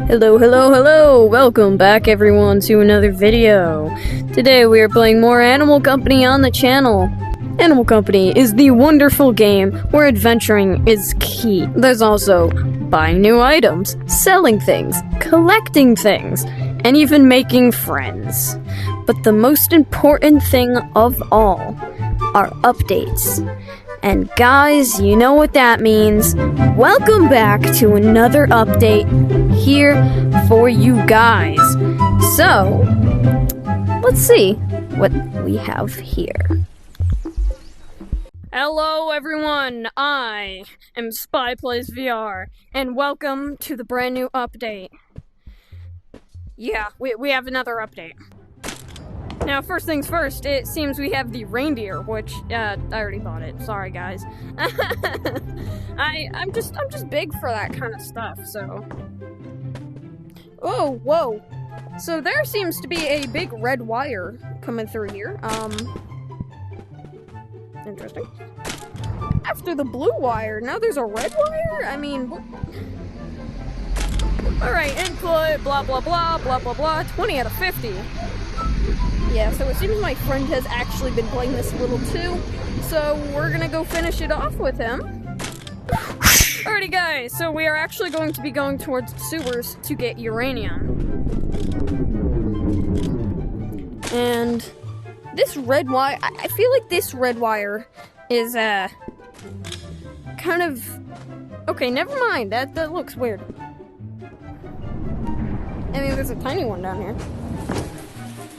Hello, hello, hello! Welcome back everyone to another video. Today we are playing more Animal Company on the channel. Animal Company is the wonderful game where adventuring is key. There's also buying new items, selling things, collecting things, and even making friends. But the most important thing of all are updates. And guys, you know what that means. Welcome back to another update here for you guys. So, let's see what we have here. Hello everyone, I am Spy Plays VR, and welcome to the brand new update. Yeah, we have another update. Now, first things first, it seems we have the reindeer, which, I already bought it. Sorry, guys. I'm just big for that kind of stuff, so. Oh, whoa. So there seems to be a big red wire coming through here. Interesting. After the blue wire, now there's a red wire? I mean, alright, input, blah, blah, blah, blah, blah, blah, 20 out of 50. Yeah, so it seems my friend has actually been playing this a little too, so we're gonna go finish it off with him. Alrighty guys, so we are actually going to be going towards the sewers to get uranium. And this red wire, I feel like this red wire is, kind of... Okay, never mind, that looks weird. I mean, there's a tiny one down here.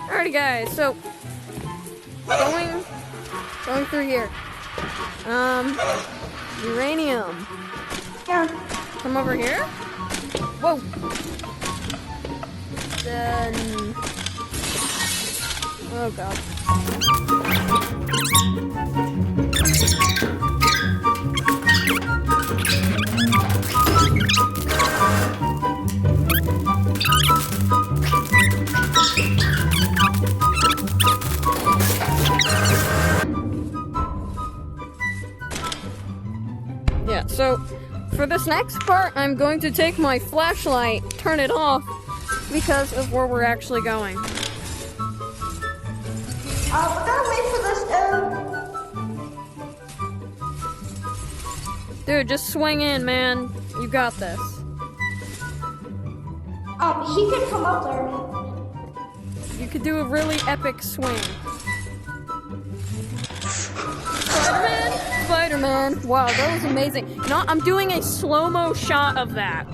Alrighty guys, so going through here. Uranium. Yeah. Come over here. Whoa. Then oh god. Yeah, so for this next part, I'm going to take my flashlight, turn it off, because of where we're actually going. We gotta wait for this Dude, just swing in, man. You got this. He could come up there. You could do a really epic swing. Spider-Man! Wow, that was amazing. No, I'm doing a slow-mo shot of that.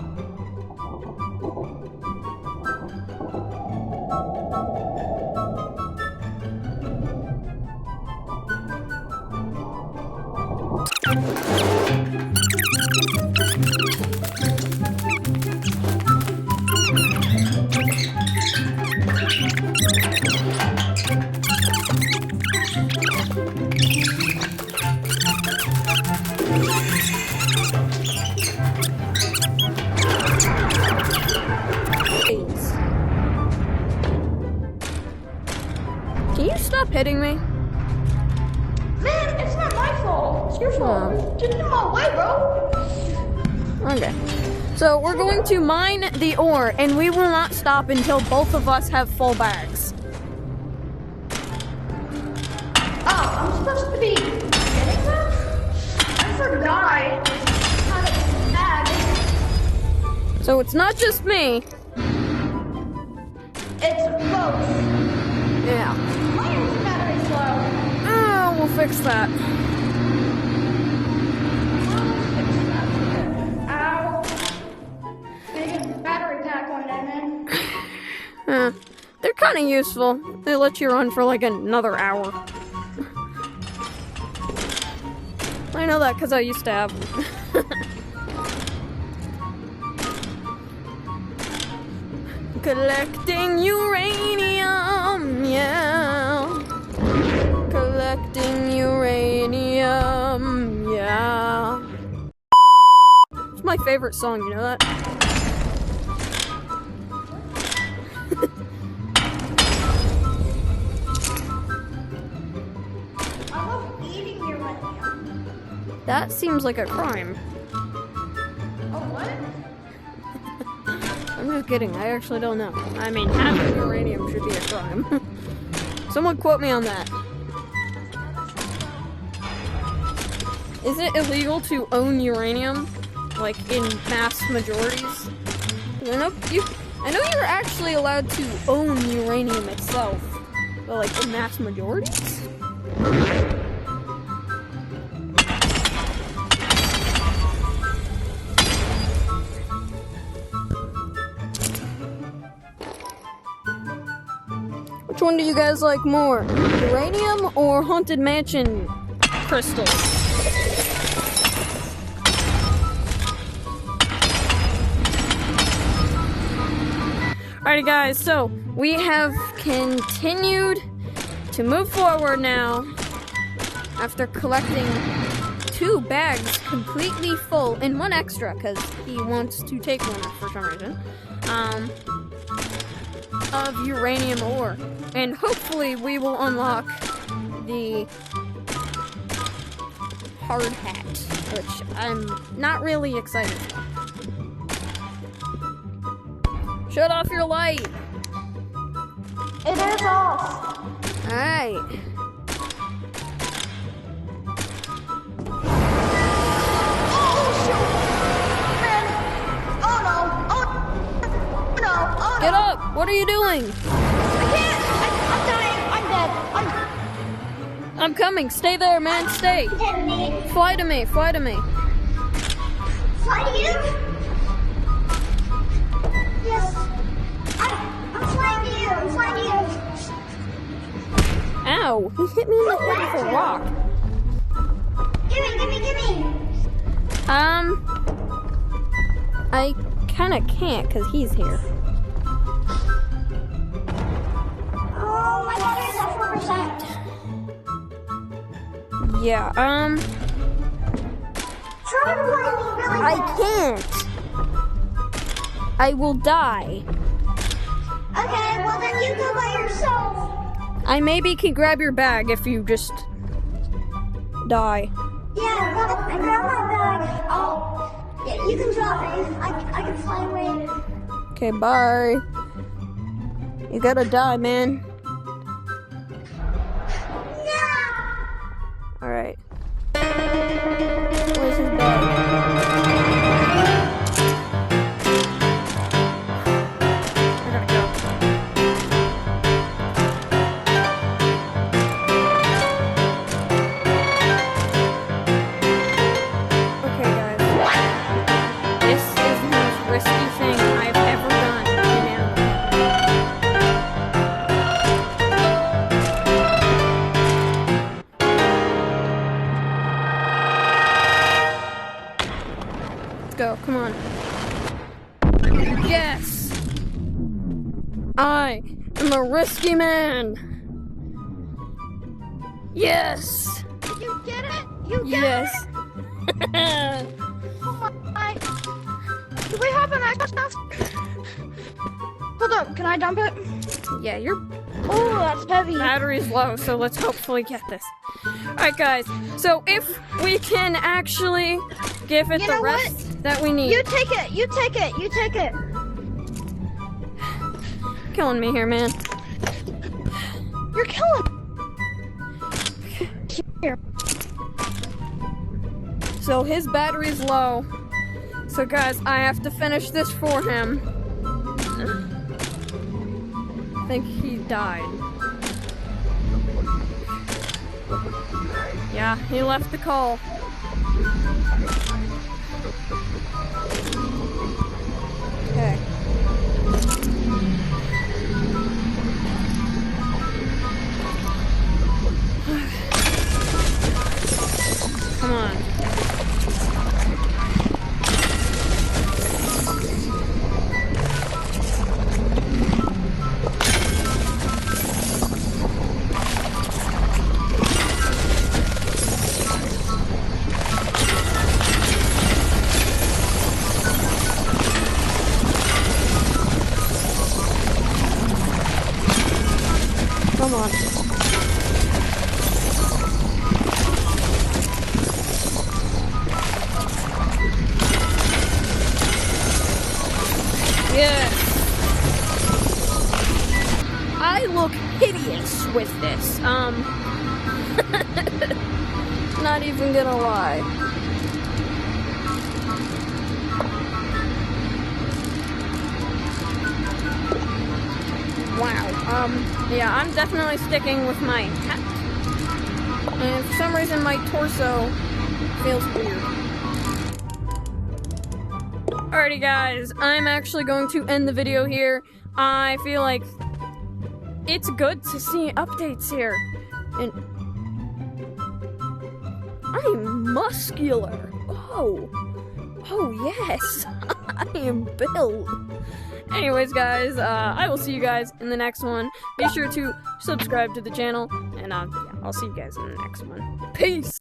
Can you stop hitting me? Man, it's not my fault. It's your fault. Just in my way, bro. Okay. So we're going to mine the ore, and we will not stop until both of us have full bags. Oh, I'm supposed to be getting that? I forgot. How to bag. So it's not just me. It's both. Yeah. Why is the battery slow? Oh, we'll fix that. Ow. Gonna get the battery pack one day, man. They're kind of useful. They let you run for like another hour. I know that because I used to have them. Collecting uranium, yeah. Collecting uranium, yeah. It's my favorite song, you know that? I love eating uranium. That seems like a crime. Oh, what? I'm just kidding. I actually don't know. I mean, having uranium should be a crime. Someone quote me on that. Is it illegal to own uranium, like in mass majorities? I know you're actually allowed to own uranium itself, but like in mass majorities? Which one do you guys like more? Uranium or Haunted Mansion crystals? Alrighty guys, so we have continued to move forward now after collecting 2 bags completely full and 1 extra because he wants to take one for some reason of uranium ore, and hopefully we will unlock the hard hat, which I'm not really excited about. Shut off your light! It is off. Alright. Get up! What are you doing? I can't! I'm dying! I'm dead! I'm coming! Stay there, man! Stay! Dead, me. Fly to me! Fly to me! Fly to you? Yes. I'm flying to you! I'm flying to you! Ow! He hit me in the head with a rock. Gimme! I kinda can't because he's here. Oh, my battery's at 4%. Yeah, Try to fly me really I fast. can't! I will die. Okay, well then you go by yourself. I maybe can grab your bag if you just die. Yeah, grab my bag. Yeah, you can drop me. I can fly away. Okay, bye. You gotta die, man. No! Alright. Where's his bag? I gotta go. Okay, guys. This is the most risky thing I've ever done in Animal Let's go, come on. Yes! I am a risky man! Yes! You get it? You get Yes! it? Oh my. Do we have an ice mask? Hold up, can I dump it? Yeah, your Oh, that's heavy. battery's low, so let's hopefully get this. Alright, guys, so if we can actually give it You the know what? rest that we need. You take it, you take it, you take it. Killing me here, man. You're killing Here. So his battery's low. So guys, I have to finish this for him. I think he died. Yeah, he left the call. Okay. Come on. Come on. Yes. I look hideous with this. Not even gonna lie. Wow. Yeah, I'm definitely sticking with my hat. And for some reason, my torso feels weird. Alrighty, guys, I'm actually going to end the video here. I feel like it's good to see updates here. And I'm muscular. Oh yes, I am built. Anyways, guys, I will see you guys in the next one. Be sure to subscribe to the channel, and yeah, I'll see you guys in the next one. Peace!